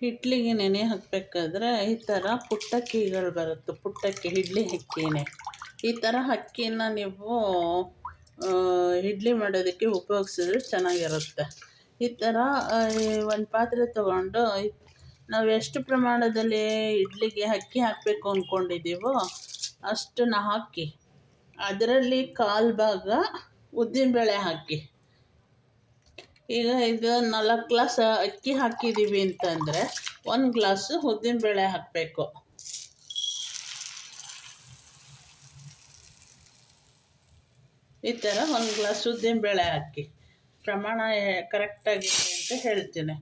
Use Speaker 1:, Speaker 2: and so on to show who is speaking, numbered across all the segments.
Speaker 1: ಇಡ್ಲಿಗೆ ನೆನೆ ಹಾಕಬೇಕಾದ್ರೆ ಈ ಥರ ಪುಟ್ಟಕ್ಕಿಗಳು ಬರುತ್ತೆ. ಪುಟ್ಟಕ್ಕಿ ಇಡ್ಲಿ ಅಕ್ಕಿನೇ. ಈ ಥರ ಅಕ್ಕಿನ ನೀವು ಇಡ್ಲಿ ಮಾಡೋದಕ್ಕೆ ಉಪಯೋಗಿಸಿದ್ರೆ ಚೆನ್ನಾಗಿರುತ್ತೆ. ಈ ಥರ ಒಂದು ಪಾತ್ರೆ ತೊಗೊಂಡು ನಾವು ಎಷ್ಟು ಪ್ರಮಾಣದಲ್ಲಿ ಇಡ್ಲಿಗೆ ಅಕ್ಕಿ ಹಾಕಬೇಕು ಅಂದ್ಕೊಂಡಿದ್ದೀವೋ ಅಷ್ಟನ್ನು ಹಾಕಿ, ಅದರಲ್ಲಿ ಕಾಲು ಭಾಗ ಉದ್ದಿನಬೇಳೆ ಹಾಕಿ. ಈಗ ಇದು 4 ಗ್ಲಾಸ್ ಅಕ್ಕಿ ಹಾಕಿದ್ದೀವಿ ಅಂತಂದರೆ 1 ಗ್ಲಾಸು ಉದ್ದಿನಬೇಳೆ ಹಾಕಬೇಕು. ಈ ಥರ 1 ಗ್ಲಾಸ್ ಉದ್ದಿನಬೇಳೆ ಹಾಕಿ. ಪ್ರಮಾಣ ಕರೆಕ್ಟಾಗಿದೆ ಅಂತ ಹೇಳ್ತೀನಿ.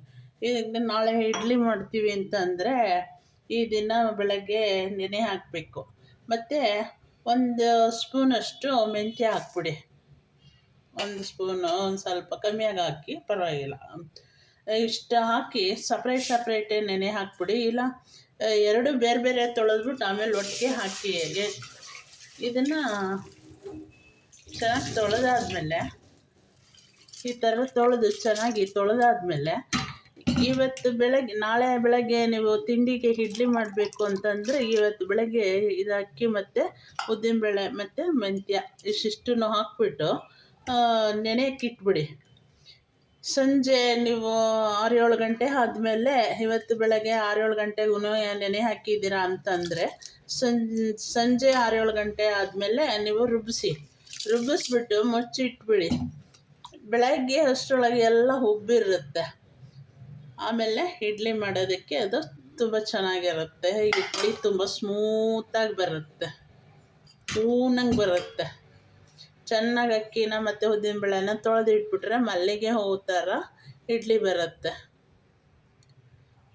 Speaker 1: ಈಗ ನಾಳೆ ಇಡ್ಲಿ ಮಾಡ್ತೀವಿ ಅಂತಂದರೆ ಈ ದಿನ ಬೆಳಗ್ಗೆ ನೆನೆ ಹಾಕಬೇಕು. ಮತ್ತು 1 ಸ್ಪೂನಷ್ಟು ಮೆಂತ್ಯ ಹಾಕ್ಬಿಡಿ. 1 ಸ್ಪೂನು, ಒಂದು ಸ್ವಲ್ಪ ಕಮ್ಮಿಯಾಗಿ ಹಾಕಿ ಪರವಾಗಿಲ್ಲ. ಇಷ್ಟು ಹಾಕಿ ಸಪ್ರೇಟೇ ನೆನೆ ಹಾಕ್ಬಿಡಿ. ಇಲ್ಲ 2 ಬೇರೆ ತೊಳೆದ್ಬಿಟ್ಟು ಆಮೇಲೆ ಒಟ್ಟಿಗೆ ಹಾಕಿ. ಇದನ್ನು ಚೆನ್ನಾಗಿ ತೊಳೆದಾದ್ಮೇಲೆ, ಈ ಥರ ಚೆನ್ನಾಗಿ ತೊಳೆದಾದ್ಮೇಲೆ ನಾಳೆ ಬೆಳಗ್ಗೆ ನೀವು ತಿಂಡಿಗೆ ಇಡ್ಲಿ ಮಾಡಬೇಕು ಅಂತಂದರೆ ಇವತ್ತು ಬೆಳಗ್ಗೆ ಇದು ಅಕ್ಕಿ ಮತ್ತು ಉದ್ದಿನಬೇಳೆ ಮತ್ತು ಮೆಂತ್ಯ ಇಷ್ಟಿಷ್ಟನ್ನು ಹಾಕ್ಬಿಟ್ಟು ನೆನೆಯಕ್ಕೆ ಇಟ್ಬಿಡಿ. ಸಂಜೆ ನೀವು 6-7 ಗಂಟೆ ಆದಮೇಲೆ, ಇವತ್ತು ಬೆಳಗ್ಗೆ 6-7 ಗಂಟೆಗೂ ನೆನೆ ಹಾಕಿದ್ದೀರಾ ಅಂತಂದರೆ ಸಂಜೆ 6-7 ಗಂಟೆ ಆದಮೇಲೆ ನೀವು ರುಬ್ಬಿಸ್ಬಿಟ್ಟು ಮುಚ್ಚಿಟ್ಬಿಡಿ. ಬೆಳಗ್ಗೆ ಅಷ್ಟರೊಳಗೆ ಎಲ್ಲ ಉಬ್ಬಿರುತ್ತೆ. ಆಮೇಲೆ ಇಡ್ಲಿ ಮಾಡೋದಕ್ಕೆ ಅದು ತುಂಬ ಚೆನ್ನಾಗಿರುತ್ತೆ. ಇಡ್ಲಿ ತುಂಬ ಸ್ಮೂತಾಗಿ ಬರುತ್ತೆ, ಹೂನಂಗೆ ಬರುತ್ತೆ. ಚೆನ್ನಾಗಿ ಅಕ್ಕಿನ ಮತ್ತು ಉದ್ದಿನಬೇಳೆನ ತೊಳೆದಿಟ್ಬಿಟ್ರೆ ಮಲ್ಲಿಗೆ ಹೂವು ಥರ ಇಡ್ಲಿ ಬರುತ್ತೆ.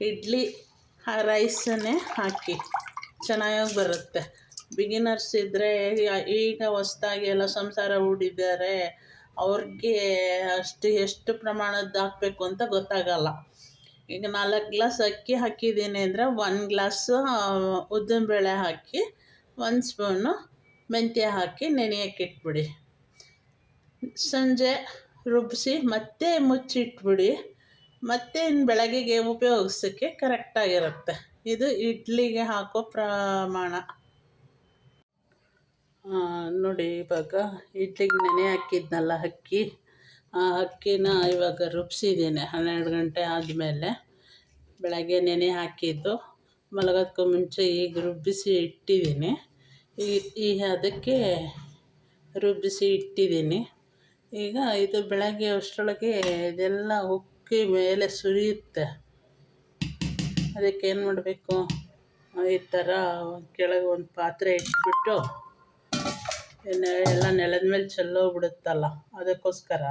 Speaker 1: ಇಡ್ಲಿ ರೈಸನ್ನೇ ಹಾಕಿ, ಚೆನ್ನಾಗಿ ಬರುತ್ತೆ. ಬಿಗಿನರ್ಸ್ ಇದ್ದರೆ, ಈಗ ಹೊಸ್ದಾಗಿ ಎಲ್ಲ ಸಂಸಾರ ಹೂಡಿದ್ದಾರೆ, ಅವ್ರಿಗೆ ಎಷ್ಟು ಪ್ರಮಾಣದ್ದು ಹಾಕಬೇಕು ಅಂತ ಗೊತ್ತಾಗಲ್ಲ. ಈಗ 4 ಗ್ಲಾಸ್ ಅಕ್ಕಿ ಹಾಕಿದ್ದೀನಿ ಅಂದರೆ 1 ಗ್ಲಾಸು ಉದ್ದಿನಬೇಳೆ ಹಾಕಿ 1 ಸ್ಪೂನು ಮೆಂತ್ಯ ಹಾಕಿ ನೆನೆಯಕ್ಕೆ ಇಟ್ಬಿಡಿ. ಸಂಜೆ ರುಬ್ಬಿಸಿ ಮತ್ತೆ ಮುಚ್ಚಿಟ್ಬಿಡಿ. ಮತ್ತೆ ಬೆಳಗ್ಗೆಗೆ ಉಪಯೋಗಿಸೋಕ್ಕೆ ಕರೆಕ್ಟಾಗಿರುತ್ತೆ. ಇದು ಇಡ್ಲಿಗೆ ಹಾಕೋ ಪ್ರಮಾಣ ನೋಡಿ. ಇವಾಗ ಇಡ್ಲಿಗೆ ನೆನೆ ಹಾಕಿದ್ನಲ್ಲ ಅಕ್ಕಿ, ಆ ಅಕ್ಕಿನ ಇವಾಗ ರುಬ್ಬಿಸಿದ್ದೀನಿ. 12 ಗಂಟೆ ಆದಮೇಲೆ ಬೆಳಗ್ಗೆ ನೆನೆ ಹಾಕಿದ್ದು ಮಲಗೋದಕ್ಕೂ ಮುಂಚೆ ಈಗ ರುಬ್ಬಿಸಿ ಇಟ್ಟಿದ್ದೀನಿ. ಅದಕ್ಕೆ ರುಬ್ಬಿಸಿ ಇಟ್ಟಿದ್ದೀನಿ. ಈಗ ಇದು ಬೆಳಗ್ಗೆ ಅಷ್ಟರೊಳಗೆ ಇದೆಲ್ಲ ಉಕ್ಕಿ ಮೇಲೆ ಸುರಿಯುತ್ತೆ. ಅದಕ್ಕೆ ಏನು ಮಾಡಬೇಕು, ಈ ಥರ ಕೆಳಗೆ ಒಂದು ಪಾತ್ರೆ ಇಟ್ಬಿಟ್ಟು, ಎಲ್ಲ ನೆಲದ ಮೇಲೆ ಚೆಲ್ಲೋಗ್ಬಿಡುತ್ತಲ್ಲ, ಅದಕ್ಕೋಸ್ಕರ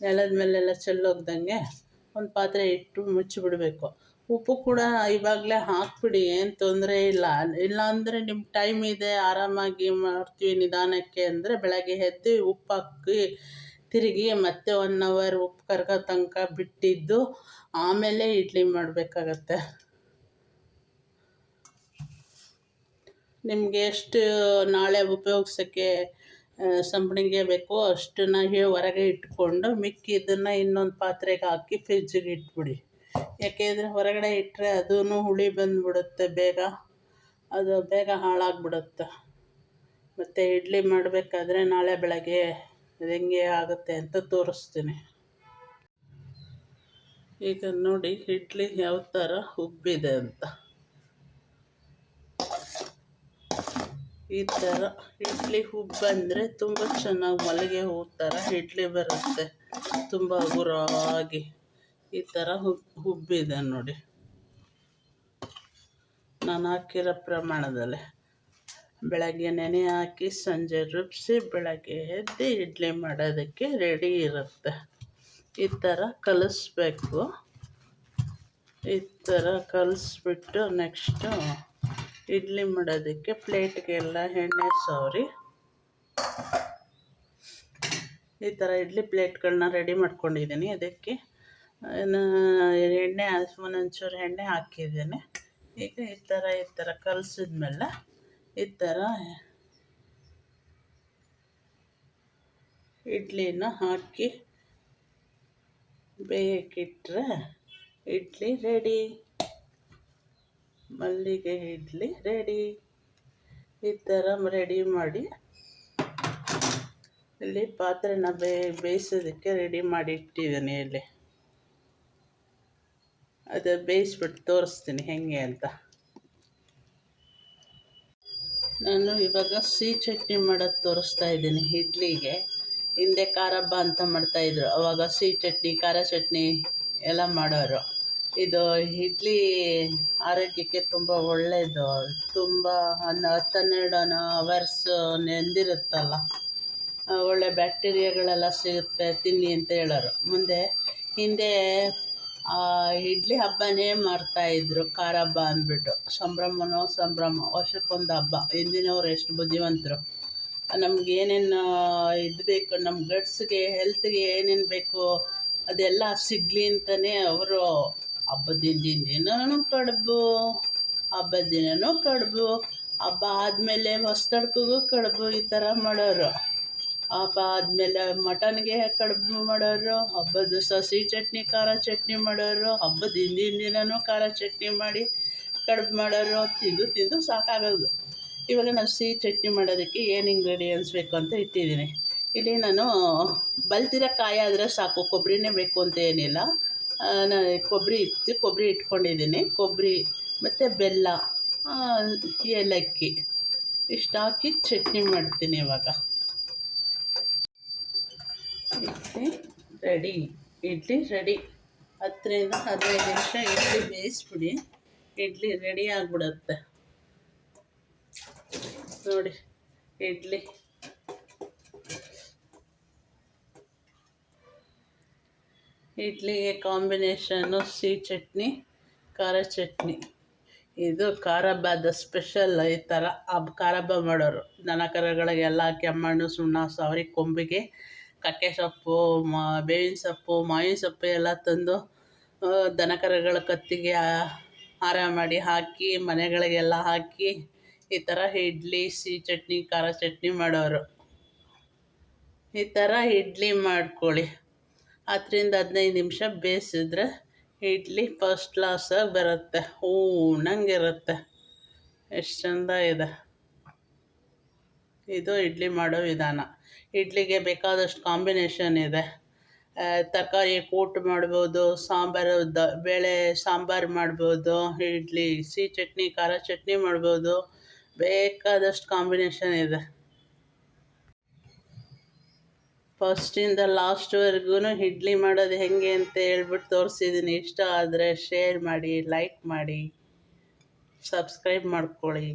Speaker 1: ನೆಲದ ಮೇಲೆಲ್ಲ ಚೆಲ್ಲೋಗ್ದಂಗೆ ಒಂದು ಪಾತ್ರೆ ಇಟ್ಟು ಮುಚ್ಚಿಬಿಡಬೇಕು. ಉಪ್ಪು ಕೂಡ ಇವಾಗಲೇ ಹಾಕ್ಬಿಡಿ, ಏನು ತೊಂದರೆ ಇಲ್ಲ. ಇಲ್ಲಾಂದರೆ ನಿಮ್ಮ ಟೈಮ್ ಇದೆ, ಆರಾಮಾಗಿ ಮಾಡ್ತೀವಿ ನಿಧಾನಕ್ಕೆ ಅಂದರೆ ಬೆಳಗ್ಗೆ ಎದ್ದು ಉಪ್ಪು ಹಾಕಿ ತಿರುಗಿ ಮತ್ತೆ 1 ಅವರ್ ಉಪ್ಪು ಕರಗೋ ತನಕ ಬಿಟ್ಟಿದ್ದು ಆಮೇಲೆ ಇಡ್ಲಿ ಮಾಡಬೇಕಾಗತ್ತೆ. ನಿಮಗೆ ಎಷ್ಟು ನಾಳೆ ಉಪಯೋಗಿಸೋಕ್ಕೆ ಸಂಪಣಿಗೆ ಬೇಕೋ ಅಷ್ಟನ್ನು ಹೊರಗೆ ಇಟ್ಕೊಂಡು ಮಿಕ್ಕಿದ್ದನ್ನು ಇನ್ನೊಂದು ಪಾತ್ರೆಗೆ ಹಾಕಿ ಫ್ರಿಜ್ಜಿಗೆ ಇಟ್ಬಿಡಿ. ಯಾಕೆಂದರೆ ಹೊರಗಡೆ ಇಟ್ಟರೆ ಅದೂ ಹುಳಿ ಬಂದುಬಿಡುತ್ತೆ, ಅದು ಬೇಗ ಹಾಳಾಗ್ಬಿಡುತ್ತೆ. ಮತ್ತು ಇಡ್ಲಿ ಮಾಡಬೇಕಾದ್ರೆ ನಾಳೆ ಬೆಳಗ್ಗೆ ಅದು ಹೆಂಗೆ ಆಗುತ್ತೆ ಅಂತ ತೋರಿಸ್ತೀನಿ. ಈಗ ನೋಡಿ ಇಡ್ಲಿ ಯಾವ ಥರ ಉಬ್ಬಿದೆ ಅಂತ. ಈ ಥರ ಇಡ್ಲಿ ಉಬ್ಬಂದರೆ ತುಂಬ ಚೆನ್ನಾಗಿ ಮಲ್ಲಿಗೆ ಹೂವು ಥರ ಇಡ್ಲಿ ಬರುತ್ತೆ, ತುಂಬ ಹಗುರವಾಗಿ. ಈ ಥರ ಉಬ್ಬಿದೆ ನೋಡಿ, ನಾನು ಹಾಕಿರೋ ಪ್ರಮಾಣದಲ್ಲಿ. ಬೆಳಗ್ಗೆ ನೆನೆ ಹಾಕಿ ಸಂಜೆ ರುಬ್ಬಿಸಿ ಬೆಳಗ್ಗೆ ಎದ್ದು ಇಡ್ಲಿ ಮಾಡೋದಕ್ಕೆ ರೆಡಿ ಇರುತ್ತೆ. ಈ ಥರ ಕಲಿಸ್ಬೇಕು. ಈ ಥರ ಕಲಿಸ್ಬಿಟ್ಟು ನೆಕ್ಸ್ಟು ಇಡ್ಲಿ ಮಾಡೋದಕ್ಕೆ ಪ್ಲೇಟ್ಗೆಲ್ಲ ಎಣ್ಣೆ ಸವರಿ ಈ ಥರ ಇಡ್ಲಿ ಪ್ಲೇಟ್ಗಳನ್ನ ರೆಡಿ ಮಾಡ್ಕೊಂಡಿದ್ದೀನಿ. ಅದಕ್ಕೆ ಎಣ್ಣೆ ಒಂದೊಂಚೂರು ಎಣ್ಣೆ ಹಾಕಿದ್ದೀನಿ. ಈಗ ಈ ಥರ ಕಲಿಸಿದ್ಮೇಲೆ ಈ ಥರ ಇಡ್ಲಿನ ಹಾಕಿ ಬೇಯಕ್ಕಿಟ್ರೆ ಇಡ್ಲಿ ರೆಡಿ. ಮಲ್ಲಿಗೆ ಇಡ್ಲಿ ರೆಡಿ. ಈ ಥರ ರೆಡಿ ಮಾಡಿ ಇಲ್ಲಿ ಪಾತ್ರೆನ ಬೇಯಿಸೋದಕ್ಕೆ ರೆಡಿ ಮಾಡಿ ಇಟ್ಟಿದ್ದೀನಿ. ಇಲ್ಲಿ ಅದು ಬೇಯಿಸ್ಬಿಟ್ಟು ತೋರಿಸ್ತೀನಿ ಹೆಂಗೆ ಅಂತ. ನಾನು ಇವಾಗ ಸಿಹಿ ಚಟ್ನಿ ಮಾಡೋದು ತೋರಿಸ್ತಾ ಇದ್ದೀನಿ ಇಡ್ಲಿಗೆ. ಹಿಂದೆ ಖಾರ ಹಬ್ಬ ಅಂತ ಮಾಡ್ತಾಯಿದ್ರು, ಅವಾಗ ಸಿಹಿ ಚಟ್ನಿ ಖಾರ ಚಟ್ನಿ ಎಲ್ಲ ಮಾಡೋರು. ಇದು ಇಡ್ಲಿ ಆರೋಗ್ಯಕ್ಕೆ ತುಂಬ ಒಳ್ಳೆಯದು. ತುಂಬ 10-12 ಅವರ್ಸ್ ನೆಂದಿರುತ್ತಲ್ಲ, ಒಳ್ಳೆ ಬ್ಯಾಕ್ಟೀರಿಯಾಗಳೆಲ್ಲ ಸಿಗುತ್ತೆ, ತಿನ್ನಿ ಅಂತ ಹೇಳೋರು. ಹಿಂದೆ ಇಡ್ಲಿ ಹಬ್ಬನೇ ಮಾಡ್ತಾಯಿದ್ರು, ಖಾರ ಹಬ್ಬ ಅಂದ್ಬಿಟ್ಟು. ಸಂಭ್ರಮ, ವರ್ಷಕ್ಕೊಂದು ಹಬ್ಬ. ಹಿಂದಿನವ್ರು ಎಷ್ಟು ಬುದ್ಧಿವಂತರು. ನಮ್ಗೆ ಏನೇನು ಇದು ಬೇಕು, ನಮ್ಮ ಗಟ್ಸ್ಗೆ ಹೆಲ್ತ್ಗೆ ಏನೇನು ಬೇಕು ಅದೆಲ್ಲ ಸಿಗಲಿ ಅಂತಲೇ ಅವರು ಹಬ್ಬದ ದಿನವೂ ಕಡುಬು, ಹಬ್ಬ ಆದಮೇಲೆ ಹೊಸ್ದಡ್ಕಿಗೂ ಕಡುಬು, ಈ ಥರ ಮಾಡೋರು. ಹಬ್ಬ ಆದಮೇಲೆ ಮಟನ್ಗೆ ಕಡುಬು ಮಾಡೋರು, ಹಬ್ಬದ ದಿವಸ ಸಿಹಿ ಚಟ್ನಿ ಖಾರ ಚಟ್ನಿ ಮಾಡೋರು, ಹಬ್ಬದ ಹಿಂದಿನ ದಿನವೂ ಖಾರ ಚಟ್ನಿ ಮಾಡಿ ಕಡುಬು ಮಾಡೋರು. ತಿಂದು ಸಾಕಾಗೋದು. ಇವಾಗ ನಾನು ಸಿಹಿ ಚಟ್ನಿ ಮಾಡೋದಕ್ಕೆ ಏನು ಇಂಗ್ರೀಡಿಯೆಂಟ್ಸ್ ಬೇಕು ಅಂತ ಇಟ್ಟಿದ್ದೀನಿ. ಇಲ್ಲಿ ನಾನು ಬಲ್ತಿರೋ ಕಾಯಿ ಆದರೆ ಸಾಕು, ಕೊಬ್ಬರಿನೇ ಬೇಕು ಅಂತ ಏನಿಲ್ಲ. ನಾನು ಕೊಬ್ಬರಿ ಇಟ್ಕೊಂಡಿದ್ದೀನಿ. ಕೊಬ್ಬರಿ ಮತ್ತು ಬೆಲ್ಲ, ಏಲಕ್ಕಿ ಇಷ್ಟು ಹಾಕಿ ಚಟ್ನಿ ಮಾಡ್ತೀನಿ. ಇವಾಗ ಇಡ್ಲಿ ರೆಡಿ. 10-15 ನಿಮಿಷ ಇಡ್ಲಿ ಬೇಯಿಸ್ಬಿಡಿ, ಇಡ್ಲಿ ರೆಡಿ ಆಗಿಬಿಡುತ್ತೆ. ನೋಡಿ ಇಡ್ಲಿಗೆ ಕಾಂಬಿನೇಷನ್ನು ಸಿಹಿ ಚಟ್ನಿ ಖಾರ ಚಟ್ನಿ. ಇದು ಖಾರ ಹಬ್ಬದ ಸ್ಪೆಷಲ್. ಈ ಥರ ಖಾರ ಹಬ್ಬ ಮಾಡೋರು. ದನ ಕರುಗಳಿಗೆಲ್ಲ ಕೆಮ್ಮಣ್ಣು ಸುಣ್ಣ ಸವರಿ ಕೊಂಬಿಗೆ ಕಕ್ಕೆ ಸೊಪ್ಪು, ಬೇವಿನ ಸೊಪ್ಪು, ಮಾವಿನ ಸೊಪ್ಪು ಎಲ್ಲ ತಂದು ದನ ಕರುಗಳ ಕತ್ತಿಗೆ ಹಾರ ಮಾಡಿ ಹಾಕಿ ಮನೆಗಳಿಗೆಲ್ಲ ಹಾಕಿ ಈ ಥರ ಇಡ್ಲಿ ಸಿಹಿ ಚಟ್ನಿ ಖಾರ ಚಟ್ನಿ ಮಾಡೋರು. ಈ ಥರ ಇಡ್ಲಿ ಮಾಡ್ಕೊಳ್ಳಿ. 10-15 ನಿಮಿಷ ಬೇಯಿಸಿದ್ರೆ ಇಡ್ಲಿ ಫಸ್ಟ್ ಕ್ಲಾಸಾಗಿ ಬರುತ್ತೆ, ಹೂಣಂಗಿರುತ್ತೆ. ಎಷ್ಟು ಚೆಂದ ಇದೆ. ಇದು ಇಡ್ಲಿ ಮಾಡೋ ವಿಧಾನ. ಇಡ್ಲಿಗೆ ಬೇಕಾದಷ್ಟು ಕಾಂಬಿನೇಷನ್ ಇದೆ. ತರಕಾರಿ ಕೂಟು ಮಾಡ್ಬೋದು, ಬೇಳೆ ಸಾಂಬಾರು ಮಾಡ್ಬೋದು, ಇಡ್ಲಿ ಸಿಹಿ ಚಟ್ನಿ ಖಾರ ಚಟ್ನಿ ಮಾಡ್ಬೋದು, ಬೇಕಾದಷ್ಟು ಕಾಂಬಿನೇಷನ್ ಇದೆ. ಫಸ್ಟಿಂದ ಲಾಸ್ಟ್ವರೆಗೂ ಇಡ್ಲಿ ಮಾಡೋದು ಹೆಂಗೆ ಅಂತ ಹೇಳ್ಬಿಟ್ಟು ತೋರಿಸಿದ್ದೀನಿ. ಇಷ್ಟ ಆದರೆ ಶೇರ್ ಮಾಡಿ, ಲೈಕ್ ಮಾಡಿ, ಸಬ್ಸ್ಕ್ರೈಬ್ ಮಾಡ್ಕೊಳ್ಳಿ.